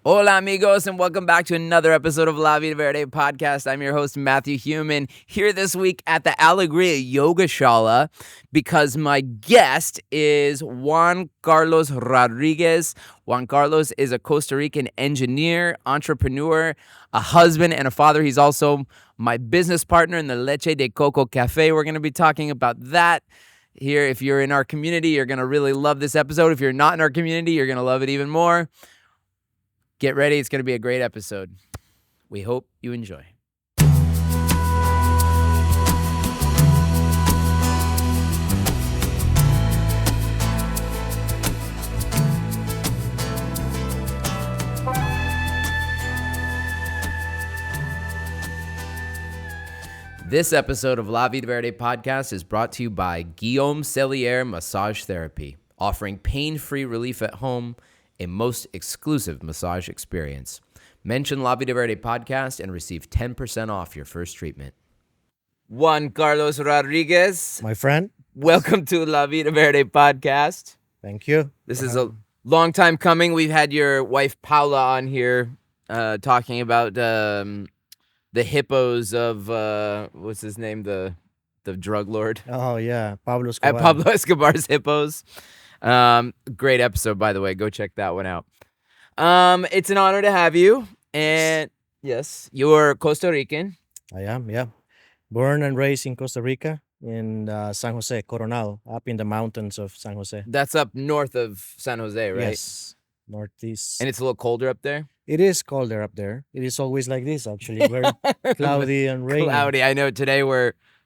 Hola amigos, and welcome back to another episode of La Vida Verde podcast. I'm your host, Matthew Human, here this week at the Alegria Yoga Shala because my guest is Juan Carlos Rodriguez. Juan Carlos is a Costa Rican engineer, entrepreneur, a husband, and a father. He's also my business partner in the Leche de Coco Cafe. We're going to be talking about that here. If you're in our community, you're going to really love this episode. If you're not in our community, you're going to love it even more. Get ready. It's going to be a great episode. We hope you enjoy. This episode of La Vida Verde podcast is brought to you by Guillaume Massage Therapy, offering pain-free relief at home, a most exclusive massage experience. Mention La Vida Verde podcast and receive 10% off your first treatment. Juan Carlos Rodriguez, My friend, welcome to La Vida Verde podcast. thank you. This is a long time coming. We've had your wife Paula on here talking about the hippos of what's his name, the drug lord, Oh, yeah, Pablo Escobar. Pablo Escobar's hippos. Great episode, by the way. Go check that one out. It's an honor to have you. And yes, you're Costa Rican. I am, yeah. Born and raised in Costa Rica, in San Jose, Coronado, up in the mountains of San Jose. That's up north of San Jose, right? Yes, northeast. And it's a little colder up there. It is colder up there. It is always like this, actually. Very cloudy and rainy. Cloudy. I know today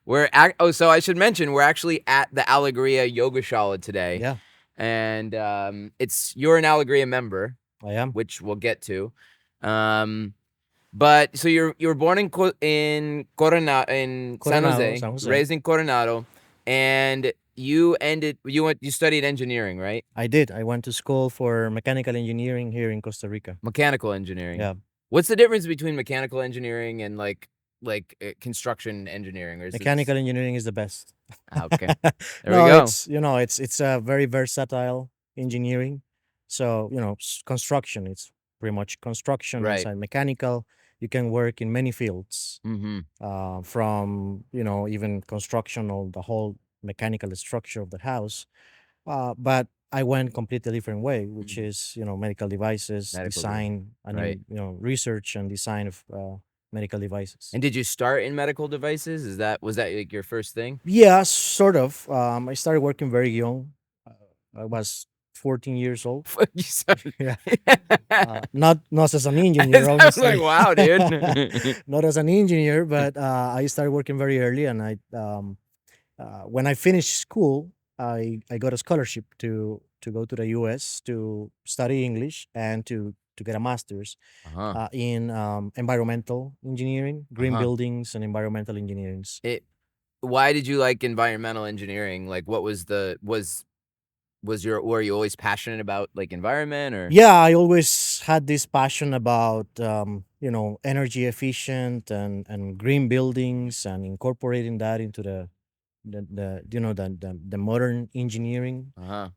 so I should mention we're actually at the Alegria Yoga Shala today. Yeah, And you're an Alegria member, I am. which we'll get to. But so you were born in Coronado, in San Coronado, Jose, San Jose. raised in Coronado, and you studied engineering, right? I did. I went to school for mechanical engineering here in Costa Rica. Mechanical engineering. Yeah. What's the difference between mechanical engineering and like construction engineering? Or is Mechanical engineering is the best. Okay. There No, we go. it's a very versatile engineering. So, construction, it's pretty much construction Right. inside mechanical. You can work in many fields, Mm-hmm. from, even construction or the whole mechanical structure of the house. But I went completely different way, which is, medical devices, Medical design, and, right. research and design of medical devices. And did you start in medical devices? Was that like your first thing? Yeah, sort of. I started working very young. I was 14 years old. You started. Yeah. Not as an engineer, I was obviously. like, wow, dude. Not as an engineer, but I started working very early, and when I finished school, I got a scholarship to go to the U.S. to study English and to get a master's Uh-huh. in environmental engineering, green Uh-huh. buildings, and environmental engineering. Why did you like environmental engineering? Like, what was were you always passionate about like environment or? Yeah, I always had this passion about energy efficient and green buildings and incorporating that into the modern engineering. Uh-huh.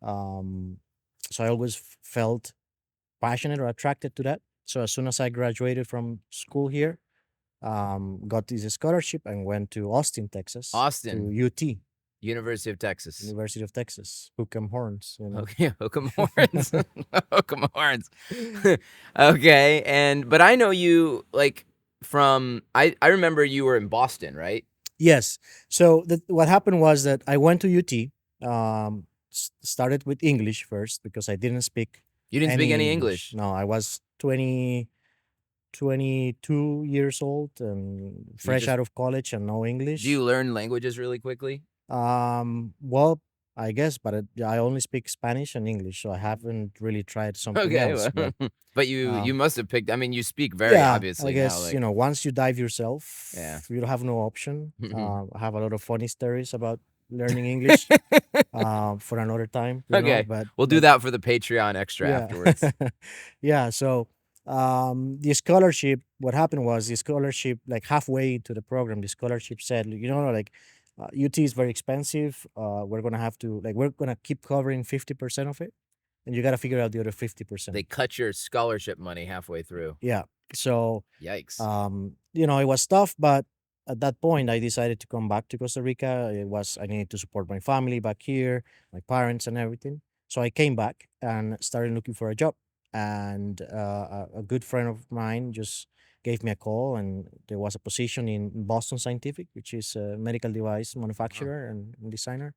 So I always felt passionate or attracted to that. So as soon as I graduated from school here, got this scholarship and went to Austin, Texas, Austin. to UT, University of Texas. University of Texas, Hook 'em Horns. Okay, hook 'em horns. Hook 'em horns. Okay, but I know you like from I remember you were in Boston, right? Yes. So what happened was that I went to UT. Started with English first because I didn't speak. You didn't speak any English. No, I was 22 years old and fresh just- out of college and no English. Do you learn languages really quickly? Well, I guess, but I only speak Spanish and English, so I haven't really tried something Okay, else. well, But but you um, must have picked. I mean, you speak very yeah, obviously I guess now. Like, once you dive yourself, Yeah. you don't have no option. Mhm. I have a lot of funny stories about learning English for another time. Okay, But we'll do that for the Patreon extra yeah. afterwards. Yeah. So the scholarship, what happened was the scholarship, like halfway to the program, the scholarship said, like UT is very expensive. We're gonna have to we're gonna keep covering 50% of it. and you got to figure out the other 50%. They cut your scholarship money halfway through. Yeah. So, Yikes. it was tough, but at that point, I decided to come back to Costa Rica. I needed to support my family back here, my parents, and everything. So I came back and started looking for a job. And a good friend of mine just gave me a call, and there was a position in Boston Scientific, which is a medical device manufacturer and designer.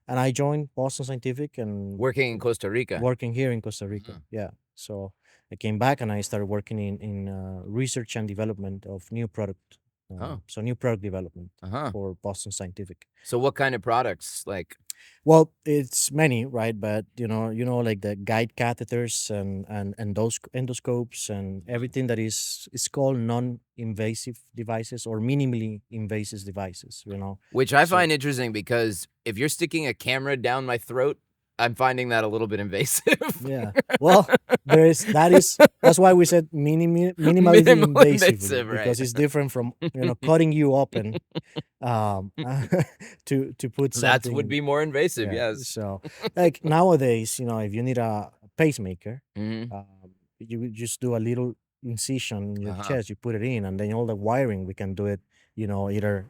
And I joined Boston Scientific and Working in Costa Rica. working here in Costa Rica. Uh-huh. Yeah. So I came back and I started working in research and development of new product. Oh. So new product development Uh-huh. for Boston Scientific. So what kind of products? Like, Well, it's many, right? But like the guide catheters and those endoscopes and everything that is called non-invasive devices or minimally invasive devices. which I So- find interesting because if you're sticking a camera down my throat, I'm finding that a little bit invasive. Yeah. Well, that's why we said minimally Minimal invasive, invasive, right. because it's different from cutting you open to put That something. would be more invasive, Yeah. yes. So like nowadays, if you need a pacemaker, Mhm. you would just do a little incision in your Uh-huh. chest, you put it in, and then all the wiring we can do it. Either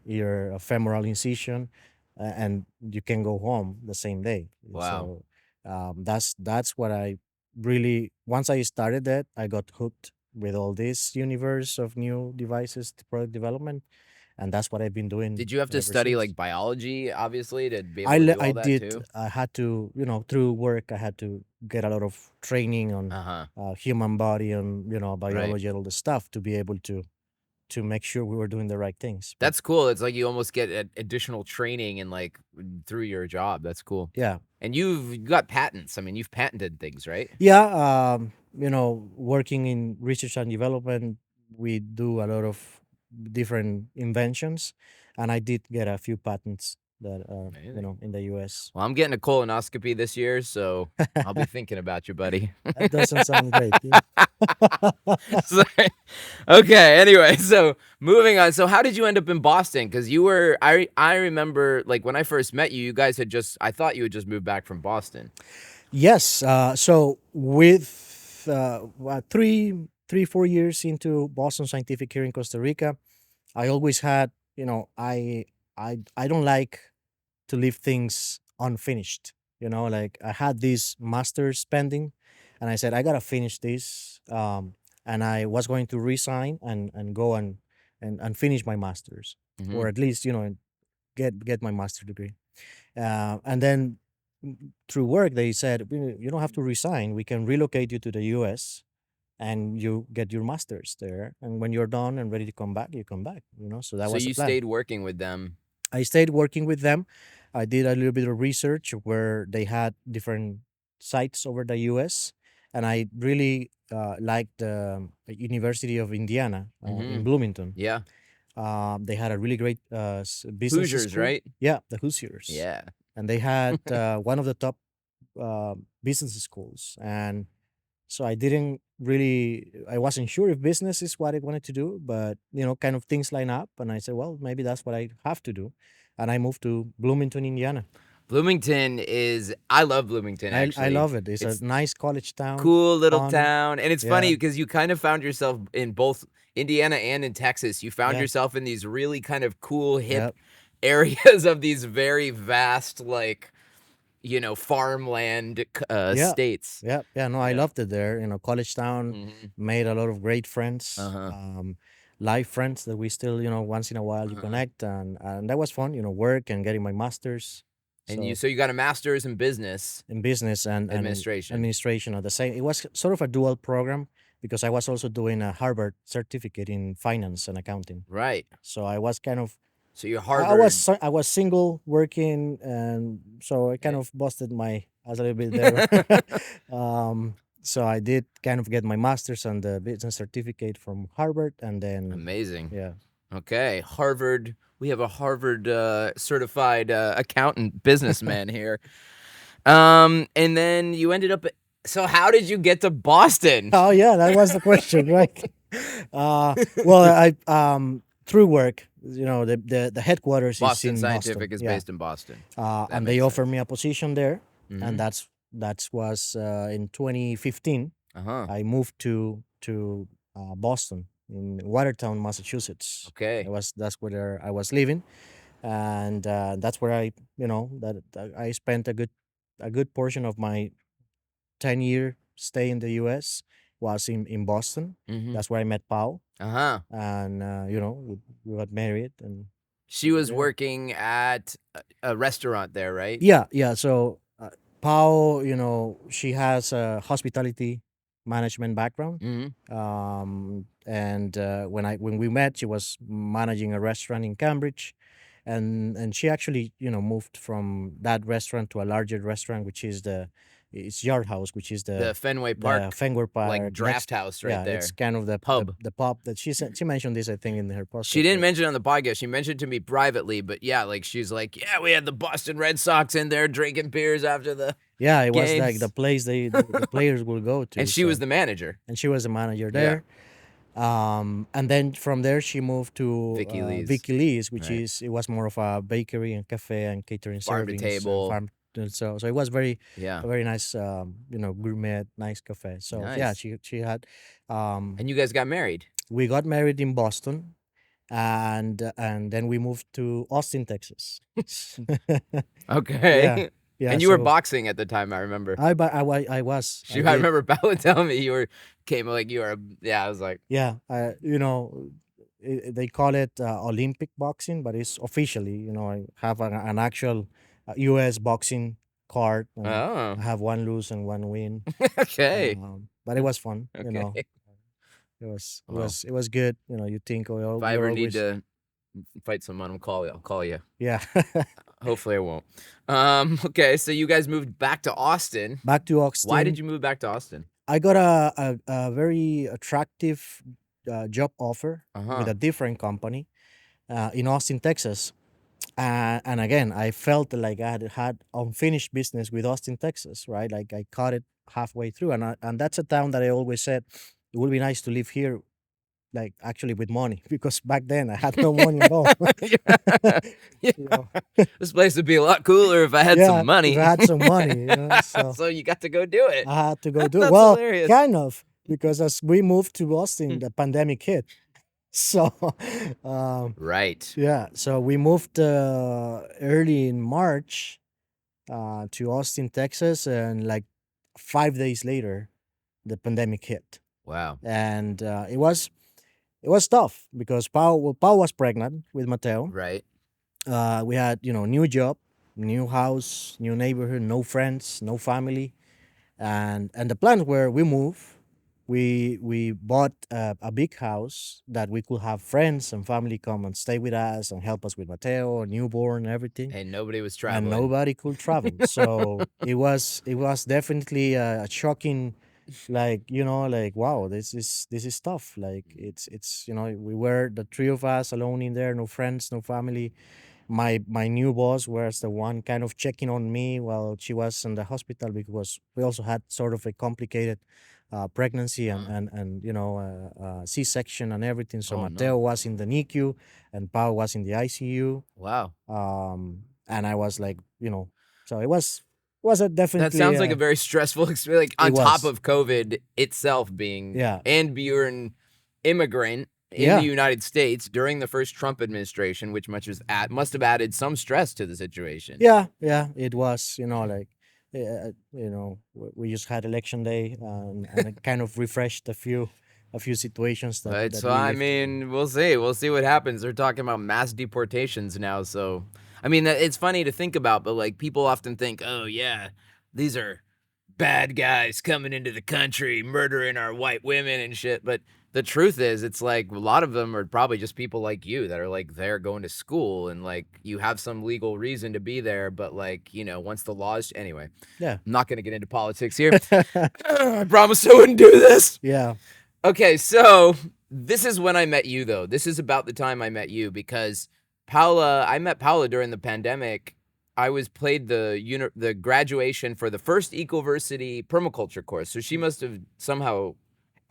a femoral incision, and you can go home the same day. Wow. So that's what I really once I started that, I got hooked with all this universe of new devices, product development, and that's what I've been doing. Did you have to ever study since. like biology, obviously, to be able to do all I that did. too? I had to, through work, I had to get a lot of training on Uh-huh. human body and biology and all the stuff to be able to make sure we were doing the right things. But That's cool. It's like you almost get additional training and like through your job. That's cool. yeah, And you've got patents. I mean, you've patented things, right? yeah. Working in research and development, we do a lot of different inventions, and I did get a few patents that are Amazing. in the U.S. Well, I'm getting a colonoscopy this year, so I'll be thinking about you, buddy. That doesn't sound great. Yeah. Sorry. Okay, anyway, so moving on. So how did you end up in Boston? Because you were, I remember like when I first met you, you guys had I thought you had just moved back from Boston. Yes. So with 4 years into Boston Scientific here in Costa Rica, I always had, I don't like to leave things unfinished. Like I had this master's pending, and I said I gotta finish this. And I was going to resign and go and finish my master's, Mhm. or at least get my master's degree. And then through work, they said, You don't have to resign. We can relocate you to the US and you get your master's there. And when you're done and ready to come back, you come back. So that So was the you plan. stayed working with them. I stayed working with them. I did a little bit of research where they had different sites over the US. And I really liked the University of Indiana in Mhm. Bloomington. Yeah. They had a really great business Hoosiers, school. right? Yeah, the Hoosiers. Yeah. And they had one of the top business schools. And so I wasn't sure if business is what I wanted to do, but kind of things line up. And I said, well, maybe that's what I have to do. And I moved to Bloomington, Indiana. Bloomington I love Bloomington, actually. I love it. It's It's a nice college town. cool little fun. town. And it's funny Yeah. because you kind of found yourself in both Indiana and in Texas. You found Yeah. yourself in these really kind of cool, hip Yep. areas of these very vast, like, farmland Yeah. states. Yeah. No, I Yeah. loved it there. College town, Mhm. made a lot of great friends. Uh-huh. Live friends that we still, once in a while you Uh-huh. connect, and that was fun. Work and getting my master's. And so you got a master's in business In business and administration. administration at the same. It was sort of a dual program because I was also doing a Harvard certificate in finance and accounting. Right. So I was kind of So you're I Harvard. was single working, and so I kind of busted my ass a little bit there. So I did kind of get my master's and the business certificate from Harvard, and then Amazing. yeah. Okay, Harvard. We have a Harvard certified accountant businessman here. And then you ended up. So how did you get to Boston? Oh yeah, that was the question, right? Well, I through work, the headquarters Boston is in Scientific Boston. is yeah. based in Boston. And they makes offered me a position there, Mhm. and that's That was in 2015. Uh-huh. I moved to Boston in Watertown, Massachusetts. Okay. That's where I was living, and that's where that I spent a good portion of my 10-year stay in the U.S. was in Boston. Mm-hmm. That's where I met Pau, Uh-huh. and we got married, and She was yeah, working at a restaurant there, right? yeah. So Pau, she has a hospitality management background. Mm-hmm. And when we met, she was managing a restaurant in Cambridge, and she actually moved from that restaurant to a larger restaurant, which is it's Yard House, which is The Fenway the Park, Fenway like Park draft next. house right Yeah, it's there. kind of Pub. the pub that she mentioned this, I think, in her She podcast. didn't mention it on the podcast. She mentioned it to me privately, but yeah, like she's like, yeah, we had the Boston Red Sox in there drinking beers after the Yeah, it was like games. the place the players will go to. And she was the manager. and she was the manager Yeah. there. And then from there she moved to Vicky Lee's. Vicky Lee's, which Right. it was more of a bakery and cafe and catering Farm to servings, table. farm. So it was very Yeah. a very nice, gourmet, nice cafe. So yeah, Nice. she had. And you guys got married. We got married in Boston, and then we moved to Austin, Texas. Okay. Yeah, yeah. And you were So boxing at the time, I remember. I was. I I did. remember Bella telling me you came like you were. Yeah, I was like, Yeah, they call it Olympic boxing, but it's officially, I have an actual U.S. boxing card, and oh, I have one lose and one win. okay, But it was fun, okay. Well, it was good. You think, oh, if I you're ever need always, to fight someone, I'll call you. yeah. Hopefully, I won't. Okay, so you guys moved back to Austin. Back to Austin. Why did you move back to Austin? I got a very attractive job offer with Uh-huh. a different company in Austin, Texas. And again, I felt like I had unfinished business with Austin, Texas, right? Like I caught it halfway through, and that's a town that I always said it would be nice to live here, like actually with money, because back then I had no money at all. yeah. You Yeah. know, This place would be a lot cooler if I had yeah, some money. if I had some money, so So you got to go do it. I had to go do it. That's Well, hilarious. kind of, because as we moved to Austin, the pandemic hit. So, Right. yeah, so we moved early in March to Austin, Texas, and like 5 days later, the pandemic hit, Wow. and it was tough because Pau was pregnant with Mateo. Right. We had new job, new house, new neighborhood, no friends, no family, and the plans were we move. We bought a big house that we could have friends and family come and stay with us and help us with Mateo, newborn, everything. And nobody was And traveling. nobody could travel. So it was definitely a shocking, like like wow, this is tough. Like it's we were the three of us alone in there, no friends, no family. My new boss was the one kind of checking on me while she was in the hospital, because we also had sort of a complicated pregnancy and Uh-huh. C-section and everything. So Oh, Mateo no. was in the NICU and Pau was in the ICU. Wow. And I was like, so it was a That definitely sounds like a very stressful experience. Like on it top was. of COVID itself being, Yeah. and you're an immigrant in Yeah. the United States during the first Trump administration, which must have added some stress to the situation. Yeah, it was, like, we just had election day, and it kind of refreshed a few situations Right. that So we I lived. mean, we'll see. We'll see what happens. They're talking about mass deportations now. So I mean, it's funny to think about, but like people often think, oh yeah, these are bad guys coming into the country, murdering our white women and shit. But the truth is, it's like a lot of them are probably just people like you that are like there going to school and like you have some legal reason to be there. But like, once the laws, anyway, Yeah. I'm not going to get into politics here. I promised I wouldn't do this. Yeah. Okay, so this is when I met you, though. This is about the time I met you because I met Paula during the pandemic. I played the graduation for the first Ecoversity permaculture course. So she must have somehow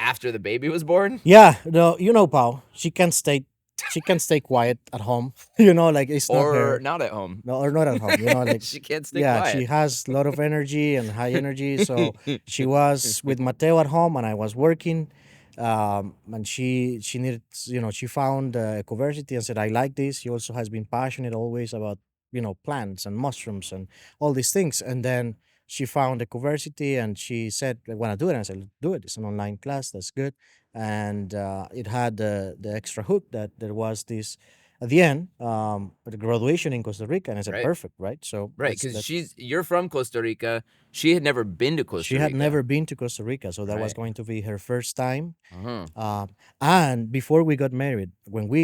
after the baby was born. Yeah, no, Pau, she can't stay she can stay quiet at home. You know, like it's not Or her. not at home. No, or not at home. You know, like She can't stay yeah, she quiet. has a lot of energy and high energy. So she was with Mateo at home, and I was working. And she needed, you know, she found Ecoversity and said, "I like this." She also has been passionate always about, you know, plants and mushrooms and all these things. And then she found Ecoversity, and she said, "I want to do it." And I said, "Do it. It's an online class. That's good." And it had the extra hook that there was this at the end, the graduation in Costa Rica, and I said, Right. perfect, right? So Right, because you're from Costa Rica. She had never been to she Costa had Rica. never been to Costa Rica, so that was Right. going to be her first time. Uh-huh. And before we got married, when we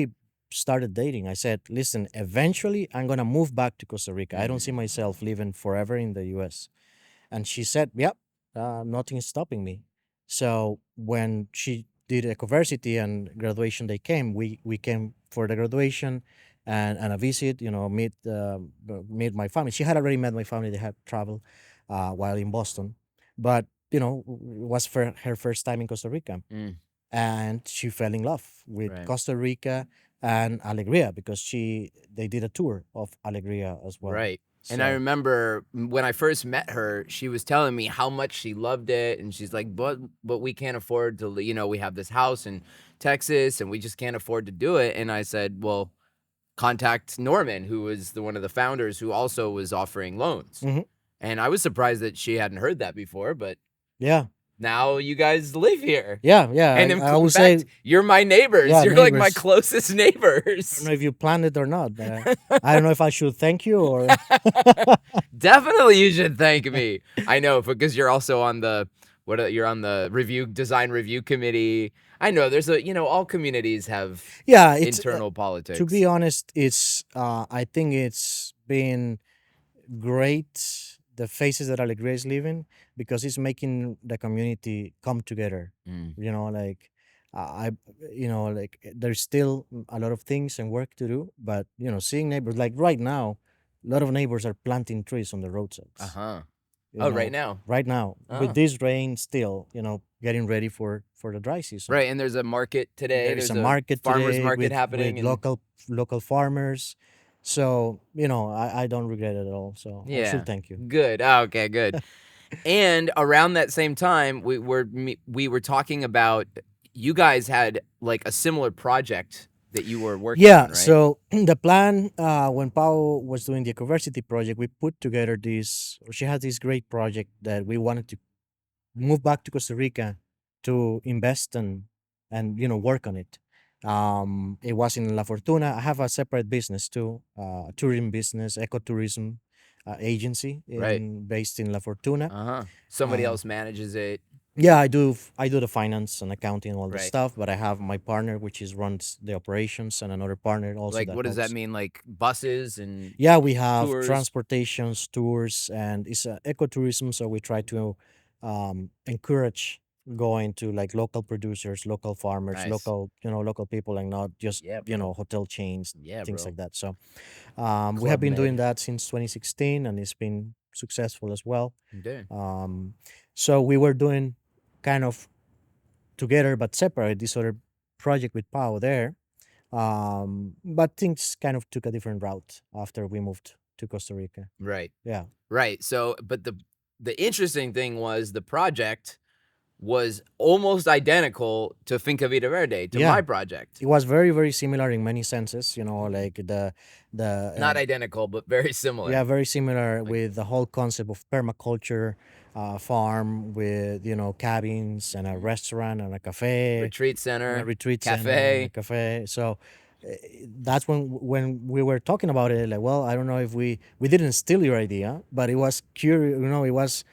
started dating, I said, listen, eventually I'm gonna move back to Costa Rica. I don't see myself living forever in the US. And she said, yep, nothing is stopping me. So when she did Ecoversity and graduation day came, we came for the graduation and a visit, you know, meet my family. She had already met my family. They had traveled while in Boston. But, you know, it was for her first time in Costa Rica. Mm, And she fell in love with right. Costa Rica and Alegria because they did a tour of Alegria as well. Right. And I So remember when I first met her, she was telling me how much she loved it, and she's like, "But we can't afford to, we have this house in Texas, and we just can't afford to do it." And I said, "Well, contact Norman, who was one of the founders, who also was offering loans." mhm. And I was surprised that she hadn't heard that before, but Yeah. now you guys live here. Yeah, yeah. And I in would say, fact, you're my neighbors. yeah, You're like my neighbors. closest I don't neighbors. know if you planned it or not. I don't know if I should thank you or. Definitely you should thank me. I know, because you're also on you're on the design review committee. I know there's all communities have Yeah, it's internal to be politics. honest, it's I think it's been great the phases that Alegria is living because it's making the community come together. Mm. You know, like I, you know, like there's still a lot of things and work to do, but you know, seeing neighbors like right now, a lot of neighbors are planting trees on the roadsides. Uh-huh. You Oh, right know, now. right now with Oh. this rain, still, you know, getting ready for the dry season. Right, and there's a market today. There is There's a a market farmers today market with happening, and local farmers. So, you know, I don't regret it at all. So I should yeah. thank you. Good. Oh, okay, good. And around that same time, we were talking about you guys had like a similar project that you were working Yeah, on, right? so the plan when Pau was doing the Ecoversity project, we put together this, or she had this great project that we wanted to move back to Costa Rica to invest and you know work on it. It was in La Fortuna. I have a separate business too, a tourism business, ecotourism agency Right. based in La Fortuna. Uh-huh. Somebody Uh, else manages it. yeah, I do the finance and accounting and all the Right. stuff, but I have my partner which is runs the operations and another partner also Like, that what does that helps. mean? Like buses and Yeah, we have tours? transportations, tours, and it's ecotourism. So we try to encourage going to like local producers, local farmers, Nice. local people, and not just Yeah, bro. hotel chains, Yeah, things bro. like that. So we have Club been doing Med. that since 2016, and it's been successful as well. Okay. Um, so we were doing kind of together but separate this other project with Pau there, but things kind of took a different route after we moved to Costa Rica. Right. Yeah. Right. So, but the interesting thing was the project was almost identical to Finca Vida Verde, to Yeah. my project. It was very, very similar in many senses, like the Not identical, but very yeah, similar. very similar Like with the whole concept of permaculture farm with cabins and a restaurant and a cafe retreat and a center, retreat center and a cafe. cafe. So that's when we were talking about it. Like, well, I don't know if we didn't steal your idea, but it was curious. It was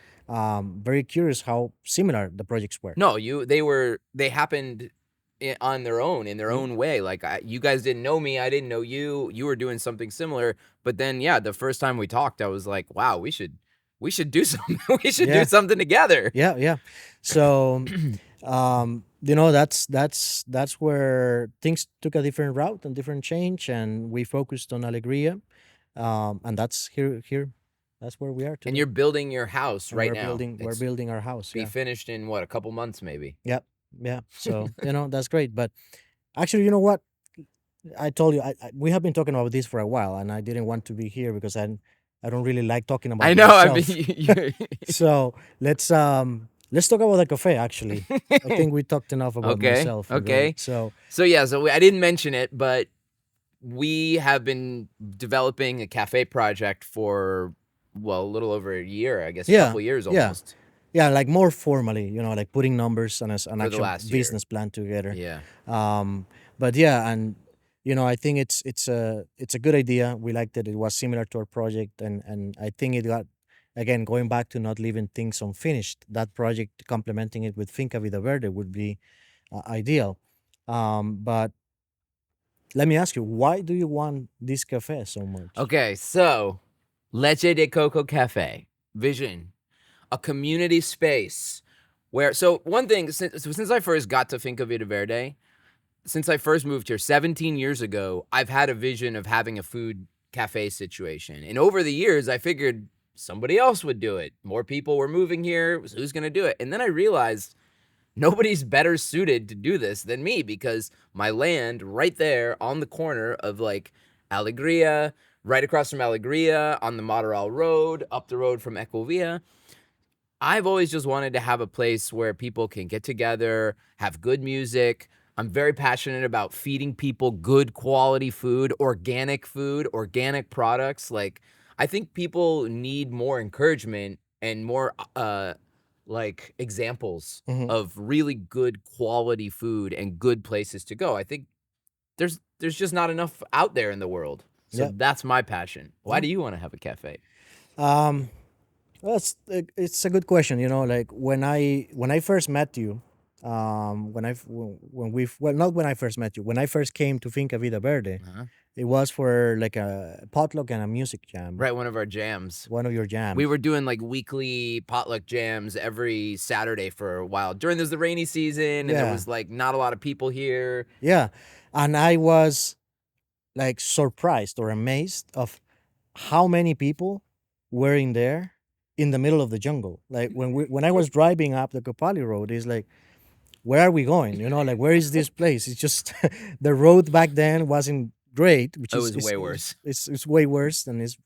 very curious how similar the projects were. No, they happened on their own, in their Mhm. own way. Like you guys didn't know me, I didn't know you. You were doing something similar, but then yeah, the first time we talked, I was like, wow, we should do something. We should do Yeah, something together. yeah, yeah. So that's where things took a different route and different change, and we focused on Alegria, and that's here. That's where we are And today, you're building your house and right now. we're It's building our house. be Yeah. finished in what, a couple months maybe. Yeah, yeah. So that's great. But actually, you know what? I told you we have been talking about this for a while, and I didn't want to be here because I don't really like talking I about know. I mean, myself. So let's talk about the cafe. Actually, I think we talked enough about okay, myself already. okay. So yeah, I didn't mention it, but we have been developing a cafe project for well, a little over a year, I guess, a Yeah, couple years yeah, almost yeah. Like more formally, like putting numbers and an for the actual last year. business plan together. Yeah. Um, but yeah, and I think it's a good idea. We liked it. It was similar to our project, and I think it got, again, going back to not leaving things unfinished. That project, complementing it with Finca Vida Verde, would be ideal. But let me ask you, why do you want this cafe so much? Okay, so Leche de Coco Cafe vision, a community space where. So one thing since I first got to Finca Vida Verde, since I first moved here 17 years ago, I've had a vision of having a food cafe situation. And over the years, I figured somebody else would do it. More people were moving here. So who's going to do it? And then I realized nobody's better suited to do this than me because my land right there on the corner of like Alegria, right across from Alegria on the Maderal Road, up the road from Ecovilla. I've always just wanted to have a place where people can get together, have good music. I'm very passionate about feeding people good quality food, organic products. Like, I think people need more encouragement and more like examples Hmm. of really good quality food and good places to go. I think there's just not enough out there in the world. So Yeah. that's my passion. Why Yeah. do you want to have a cafe? Um, Well, it's a good question. Like when I first met you, when we well, not when I first met you, when I first came to Finca Vida Verde, Uh-huh. it was for like a potluck and a music jam, Right, one of our jams. one of your We jams. were doing like weekly potluck jams every Saturday for a while. During the rainy season, and there Yeah, was like not a lot of people here. yeah, and I was like surprised or amazed of how many people were in there in the middle of the jungle. Like when I was driving up the Copali Road, it's like, where are we going? Like, where is this place? It's just the road back then wasn't great, which It is was way worse. it's way worse than it's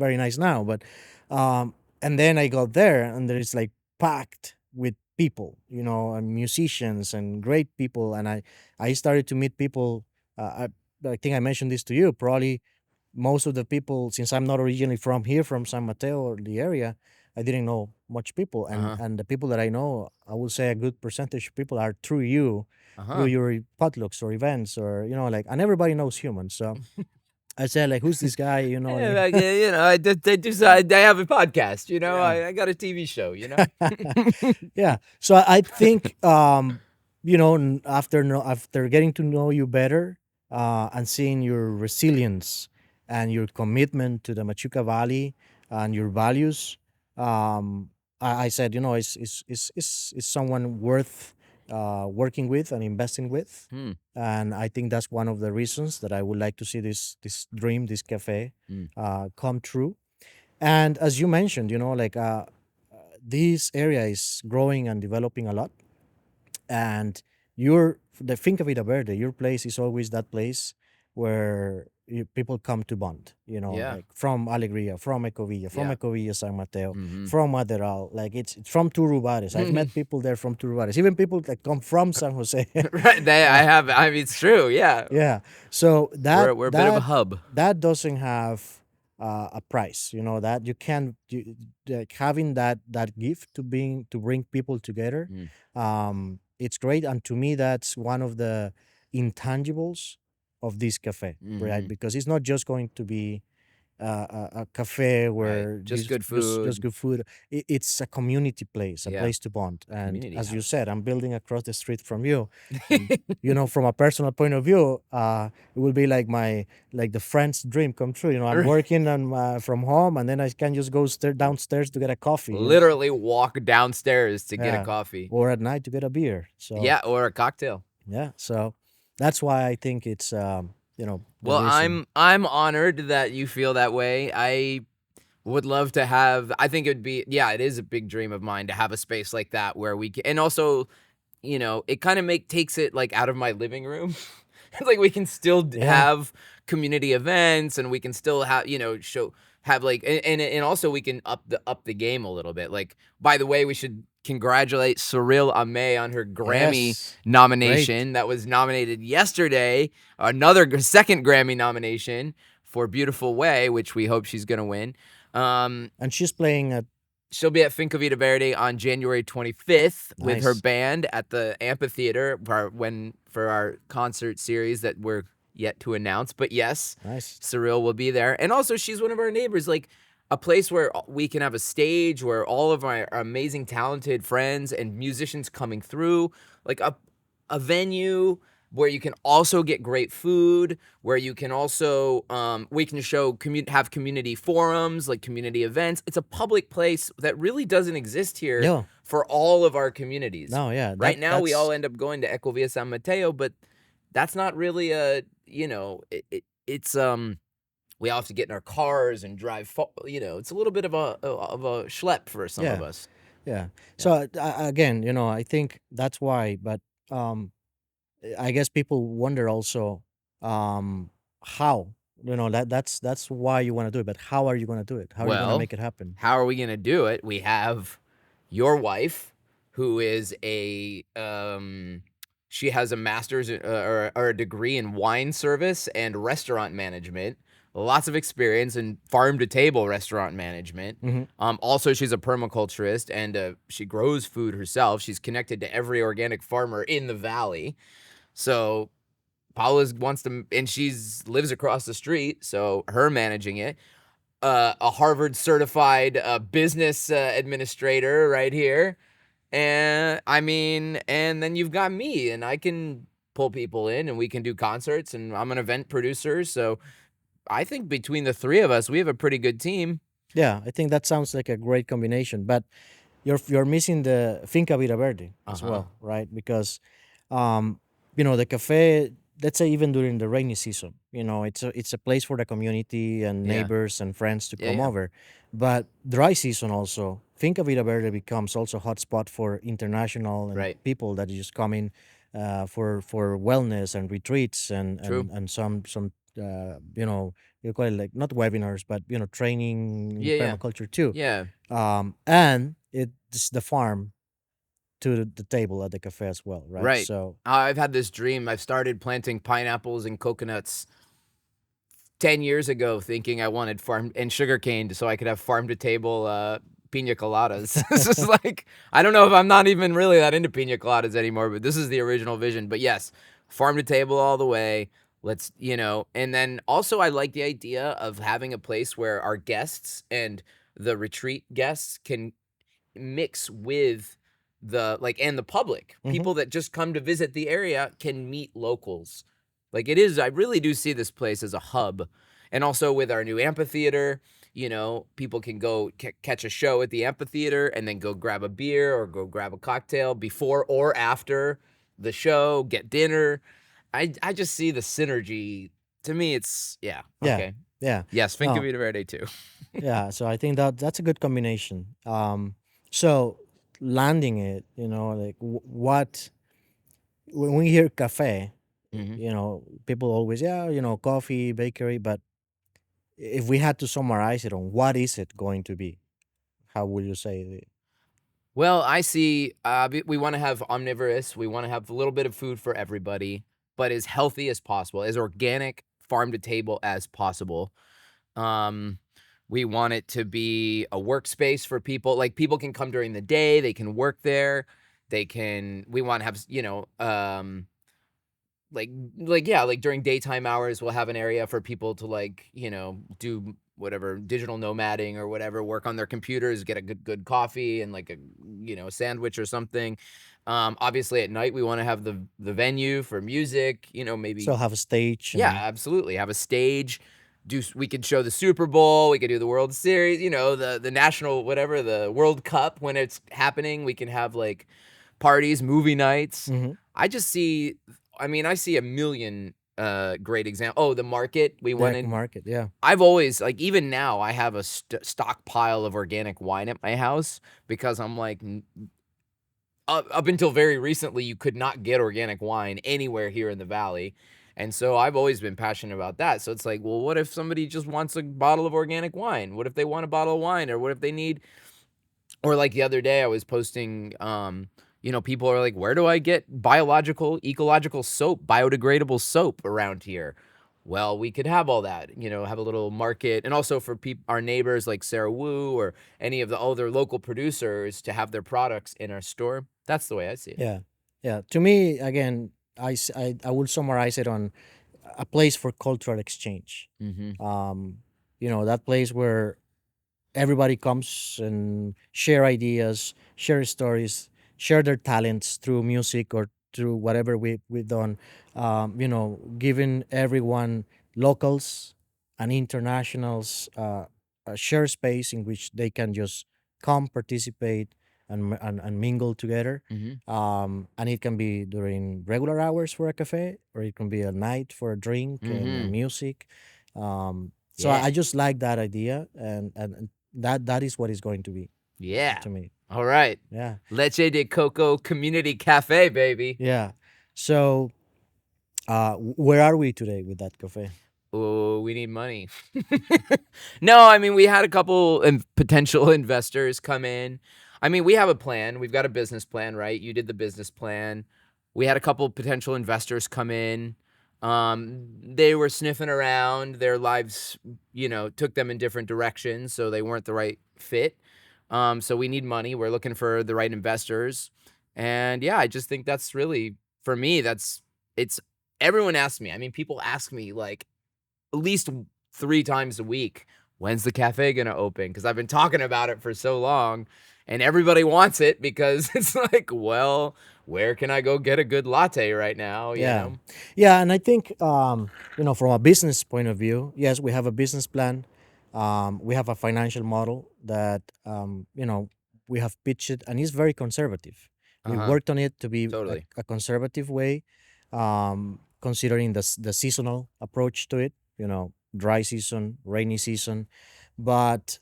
very nice now. But and then I got there, and there is like packed with people, and musicians and great people, and I started to meet people. I think I mentioned this to you. Probably most of the people, since I'm not originally from here, from San Mateo or the area, I didn't know much people, Uh and huh. the people that I know, I would say a good percentage of people are through you, Uh through huh. your potlucks or events, or like, and everybody knows humans. So I said, like, who's this guy? Yeah, like, I have a podcast. Yeah. I got a TV show. Yeah. So I think after after getting to know you better, and seeing your resilience and your commitment to the Machuca Valley and your values, I said, is someone worth working with and investing with. Hmm. And I think that's one of the reasons that I would like to see this dream, this cafe, Hmm. come true. And as you mentioned, like, this area is growing and developing a lot. And the Finca Vida Verde, your place is always that place where people come to bond, Yeah. like from Alegria, from Ecovilla, Yeah. San Mateo, Mm-hmm. from Maderal. Like, it's from Turubares. I've met people there from Turubares, even people that come from San Jose. Right. uh, I mean, it's true. Yeah. yeah. So We're a bit of a hub. that doesn't have a price. That you can like, having that gift to bring people together. Mm. It's great, and to me, that's one of the intangibles of this cafe, right? Mm-hmm. Because it's not just going to be a cafe Right. where Just good just food. good food. It's a community place, a Yeah. place to bond. And Community as you house. said, I'm building across the street from you, and from a personal point of view, it will be like the friend's dream come true. I'm working on from home, and then I can just go downstairs to get a coffee. Literally walk downstairs to get a Yeah, coffee. or at night to get a beer. So Yeah, or a cocktail. yeah, so that's why I think it's the Well, reason. I'm honored that you feel that way. I would love to have. I think it'd be yeah, it is a big dream of mine to have a space like that where we can, and also, it kind of takes it like out of my living room It's like we can still Yeah. have community events, and we can still have, have like, and also we can up the game a little bit. Like, by the way, we should congratulate Cyril Amé on her Grammy Yes. Great. nomination that was nominated yesterday. Another second Grammy nomination for Beautiful Way, which we hope she's gonna win. And she's playing at She'll be at Finca Vida Verde on January 25th with her nice. band at the amphitheater for our concert series that we're yet to announce. But yes, Nice. Cyril will be there. And also, she's one of our neighbors, like a place where we can have a stage where all of our amazing, talented friends and musicians coming through, like a venue where you can also get great food, where you can also we can have community forums, like community events. It's a public place that really doesn't exist here No. for all of our communities. No, yeah. Right now, we all That's end up going to Ecovilla San Mateo, but that's not really it's we all have to get in our cars and drive. It's a little bit of a schlep for some of yeah. us. Yeah. Yeah. So again, I think that's why, but um I guess people wonder also how, that's why you want to do it, but how are you going to do it? How are you going to Well, make it happen? how are we gonna do it? We have your wife, who is she has a master's or a degree in wine service and restaurant management. Lots of experience in farm to table restaurant management. Mhm. Also, she's a permaculturist, and she grows food herself. She's connected to every organic farmer in the valley. So Paula wants to, and lives across the street, so her managing it. A Harvard certified business administrator right here. And I mean, and then you've got me, and I can pull people in, and we can do concerts, and I'm an event producer. So I think between the three of us, we have a pretty good team. Yeah, I think that sounds like a great combination, but you're missing the Finca Vida Verde Uh as huh. well, right? Because um, the cafe, let's say even during the rainy season, it's a place for the community and Yeah. neighbors and friends to Yeah. come Yeah. over. But dry season also, Finca Vida Verde becomes also a hotspot for international and Right. people that just come in for wellness and retreats and True. and and some you call it like not webinars but training in Yeah. Yeah. permaculture too, Yeah. and it's the farm to the table at the cafe as well, right? Right. So I've had this dream. I've started planting pineapples and coconuts 10 years ago, thinking I wanted farm and sugarcane so I could have farm to table pina coladas. It's just like, I don't know if I'm not even really that into pina coladas anymore, but this is the original vision. But yes, farm to table all the way. Let's, and then also I like the idea of having a place where our guests and the retreat guests can mix with and the public. mhm. People that just come to visit the area can meet locals. Like, it is, I really do see this place as a hub. And also with our new amphitheater, people can go catch a show at the amphitheater and then go grab a beer or go grab a cocktail before or after the show, get dinner. I just see the synergy. To me, it's, yeah, Yeah, okay. yeah, Yes, Finca no, Vida Verde too. yeah. So I think that's a good combination. So landing it, like what when we hear cafe, Hmm. people always coffee, bakery, but if we had to summarize it on what is it going to be, how would you say it? Well, I see. We want to have omnivorous. We want to have a little bit of food for everybody, but as healthy as possible, as organic, farm to table as possible. Um, we want it to be a workspace for people. Like, people can come during the day. They can work there. They can. We want to have yeah, like during daytime hours we'll have an area for people to, like, do whatever digital nomading or whatever, work on their computers, get a good coffee and like a sandwich or something. Obviously at night we want to have the venue for music, maybe. So have a stage Yeah, and absolutely, have a stage. We could show the Super Bowl, we could do the World Series, the national, whatever, the World Cup when it's happening. We can have like parties, movie nights. mhm, I see a million great examples. Oh, the market. We the eco wanted. market. Yeah. I've always, like, even now I have a stockpile of organic wine at my house because I'm like, up until very recently you could not get organic wine anywhere here in the valley. And so I've always been passionate about that. So it's like, well, what if somebody just wants a bottle of organic wine? What if they want a bottle of wine? Or what if they need, or like the other day I was posting, people are like, where do I get biological, ecological soap, biodegradable soap around here? Well, we could have all that, have a little market, and also for our neighbors like Sarah Wu or any of the other local producers to have their products in our store. That's the way I see it. Yeah, yeah. To me, again, I will summarize it on a place for cultural exchange. Mm-hmm. Um, that place where everybody comes and share ideas, share stories, share their talents through music or through whatever we've done. Giving everyone, locals and internationals, a share space in which they can just come, participate, and mingle together. Mm-hmm. And it can be during regular hours for a cafe, or it can be a night for a drink and Mm-hmm. music. So I Yeah. just like that idea, and that is what it's going to be Yeah. to me. All right. Yeah, Leche de Coco Community Cafe, baby. yeah. So, where are we today with that cafe? Oh, we need money. No, I mean, we had a couple potential investors come in. I mean, we have a plan. We've got a business plan, right? You did the business plan. We had a couple potential investors come in. They were sniffing around. Their lives, took them in different directions, so they weren't the right fit. So we need money. We're looking for the right investors. And yeah, I just think that's really, for me, it's everyone asks me. I mean, people ask me like at least 3 times a week, when's the cafe gonna open? Because I've been talking about it for so long, and everybody wants it because it's like, well, where can I go get a good latte right now? Yeah, yeah, and I think from a business point of view, yes, we have a business plan. We have a financial model that we have pitched it, and it's very conservative. We Uh-huh. worked on it to be Totally. a conservative way, considering the seasonal approach to it. Dry season, rainy season, but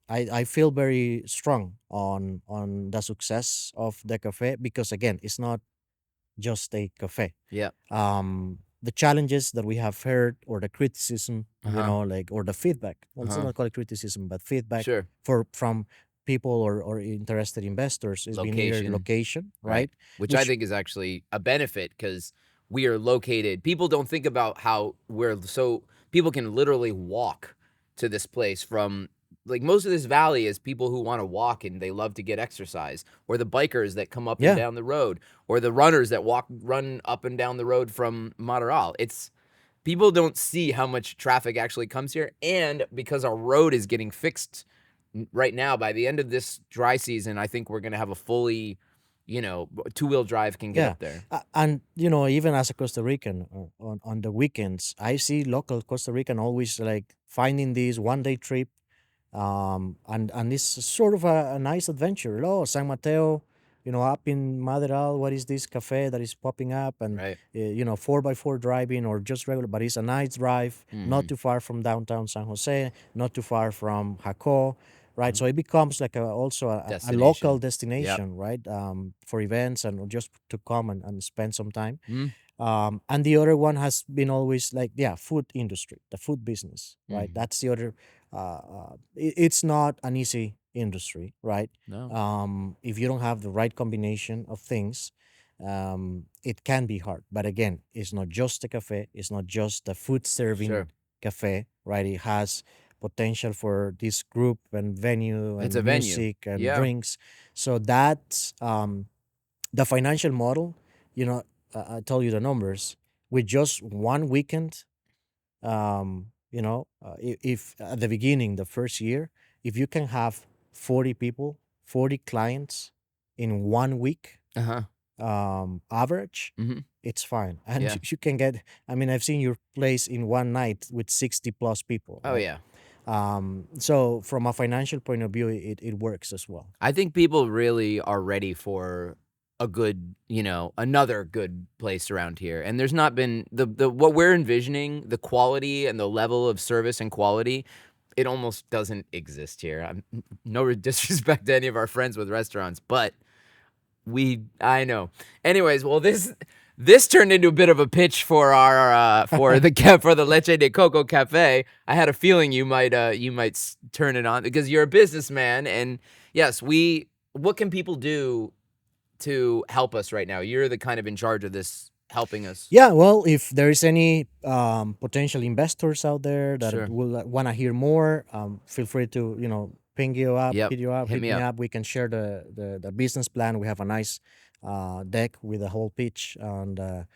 I feel very strong on the success of the cafe because again, it's not just a cafe. Yeah. The challenges that we have heard or the criticism, Uh-huh. like or the feedback. Let's Uh-huh. not call it criticism, but feedback Sure. from people or interested investors is being either Location. location, Right. right? Which I Which think is actually a benefit because we are located. People don't think about how people can literally walk to this place from, like, most of this valley is people who want to walk and they love to get exercise, or the bikers that come up and yeah, down the road, or the runners that run up and down the road from Maderal. It's People don't see how much traffic actually comes here, and because our road is getting fixed right now, by the end of this dry season, I think we're going to have a fully, two-wheel drive can get yeah, up there. and even as a Costa Rican, on the weekends, I see local Costa Rican always like finding this 1 day trip, and it's sort of a nice adventure. Oh, San Mateo, up in Maderal, what is this cafe that is popping up? And Right. 4x4 driving or just regular, but it's a nice drive, not Mm-hmm. too far from downtown San Jose, not too far from Jaco, right? So it becomes like also a local Destination. Yep. destination, right? For events and just to come and spend some time. Mm-hmm. And the other one has been always like, yeah, food industry, the food business, right? Mm-hmm. That's the other. It's not an easy industry, right? No. If you don't have the right combination of things, it can be hard. But again, it's not just a cafe. It's not just a food serving Sure. cafe, right? It has potential for this group and venue It's a and venue. music and Yeah. drinks. So that's the financial model. You know, I tell you the numbers with just 1 weekend. If at the beginning, the first year, if you can have 40 people, 40 clients in 1 week, Uh-huh. average, Mm-hmm. it's fine. And Yeah. you can get, I mean, I've seen your place in one night with 60 plus people, Oh, right? yeah. So from a financial point of view, it works as well. I think people really are ready for a good, another good place around here. And there's not been the what we're envisioning, the quality and the level of service and quality, it almost doesn't exist here. No disrespect to any of our friends with restaurants, but I know. Anyways, well, This turned into a bit of a pitch for our for the Leche de Coco Cafe. I had a feeling you might turn it on because you're a businessman, and yes, what can people do to help us right now? You're the kind of in charge of this, helping us. Yeah, well, if there is any potential investors out there that Sure. will want to hear more, feel free to ping you up, Yep. hit you up, Hit hit me me up. up. We can share the business plan. We have a nice deck with a whole pitch on the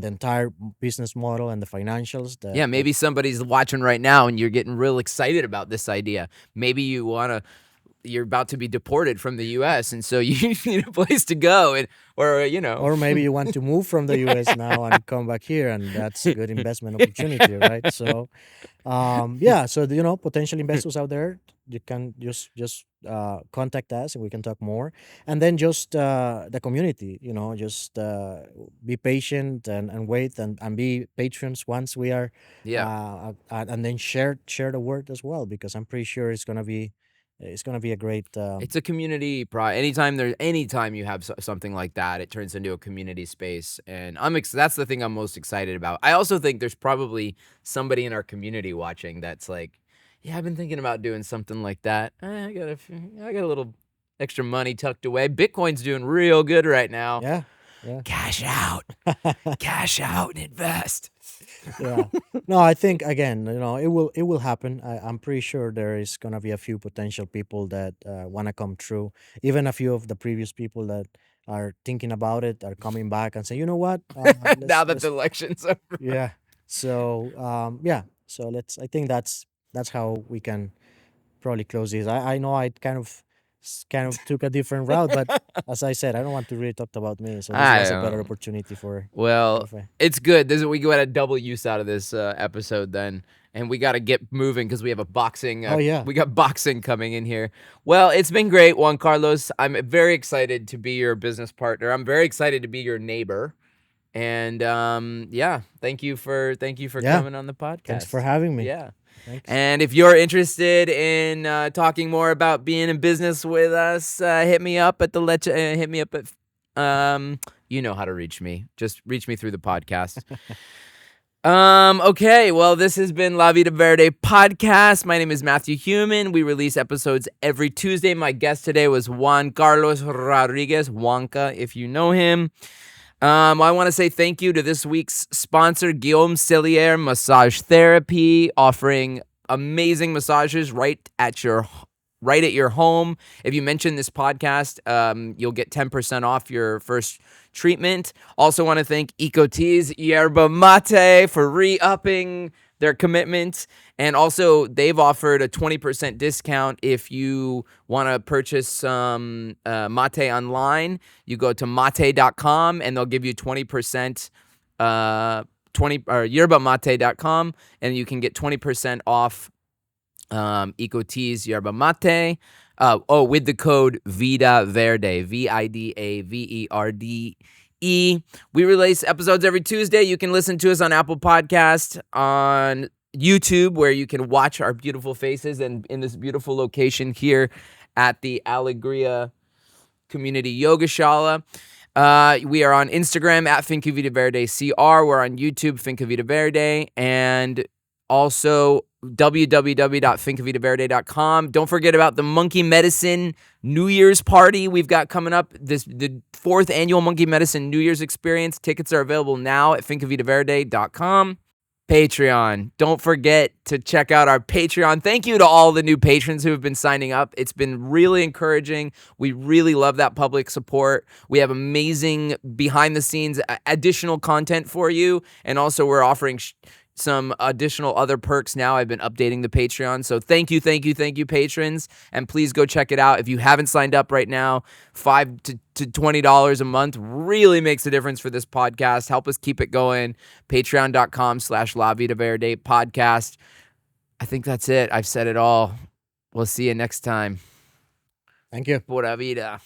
entire business model and the financials. Yeah, maybe somebody's watching right now and you're getting real excited about this idea. Maybe you're about to be deported from the U.S. and so you need a place to go, or maybe you want to move from the US now and come back here, and that's a good investment opportunity, right? So yeah, so potential investors out there, you can just contact us and we can talk more. And then just the community, just be patient and wait and be patrons once we are Yeah. and then share the word as well, because I'm pretty sure it's gonna be a great It's a community anytime you have something like that, it turns into a community space, and that's the thing I'm most excited about. I also think there's probably somebody in our community watching that's like, yeah, I've been thinking about doing something like that. I got a little extra money tucked away. Bitcoin's doing real good right now. yeah, yeah. Cash out, cash out, and invest. Yeah. No, I think again, it will happen. I'm pretty sure there is gonna be a few potential people that want to come through. Even a few of the previous people that are thinking about it are coming back and say, you know what, Now let's that the let's election's over. yeah. So yeah. So let's. I think that's how we can probably close this. I know I kind of took a different route, but as I said, I don't want to really talk about me. So this I was a better don't. opportunity for Well, cafe. it's good. We got a double use out of this episode then, and we got to get moving because we have a boxing. Oh yeah. We got boxing coming in here. Well, it's been great, Juan Carlos. I'm very excited to be your business partner. I'm very excited to be your neighbor, and yeah, thank you for Yeah. coming on the podcast. Thanks for having me. Yeah. Thanks. And if you're interested in talking more about being in business with us, hit me up at hit me up at you know how to reach me. Just reach me through the podcast. Okay, well, this has been La Vida Verde podcast. My name is Matthew Human. We release episodes every Tuesday. My guest today was Juan Carlos Rodriguez, Juanca, if you know him. I want to say thank you to this week's sponsor, Guillaume Massage Therapy, offering amazing massages right at your home. If you mention this podcast, you'll get 10% off your first treatment. Also want to thank Ecoteas Yerba Mate for re-upping their commitment. And also, they've offered a 20% discount if you want to purchase some mate online. You go to mate.com and they'll give you 20%, or yerbamate.com, and you can get 20% off Ecoteas Yerba Mate. With the code Vida Verde, VIDAVERDE. We release episodes every Tuesday. You can listen to us on Apple Podcast, on YouTube, where you can watch our beautiful faces, and in this beautiful location here at the Alegria Community Yoga Shala. We are on Instagram at Finca Vida Verde CR. We're on YouTube, Finca Vida Verde, and also www.fincavidaverde.com. Don't forget about the Monkey Medicine New Year's party we've got coming up. The 4th annual Monkey Medicine New Year's experience. Tickets are available now at fincavidaverde.com. Patreon. Don't forget to check out our Patreon. Thank you to all the new patrons who have been signing up. It's been really encouraging. We really love that public support. We have amazing behind the scenes additional content for you. And also we're offering some additional other perks now. I've been updating the Patreon. So thank you, patrons. And please go check it out. If you haven't signed up right now, $5 to $20 a month really makes a difference for this podcast. Help us keep it going. Patreon.com/La Vida Verde podcast. I think that's it. I've said it all. We'll see you next time. Thank you. Pura vida.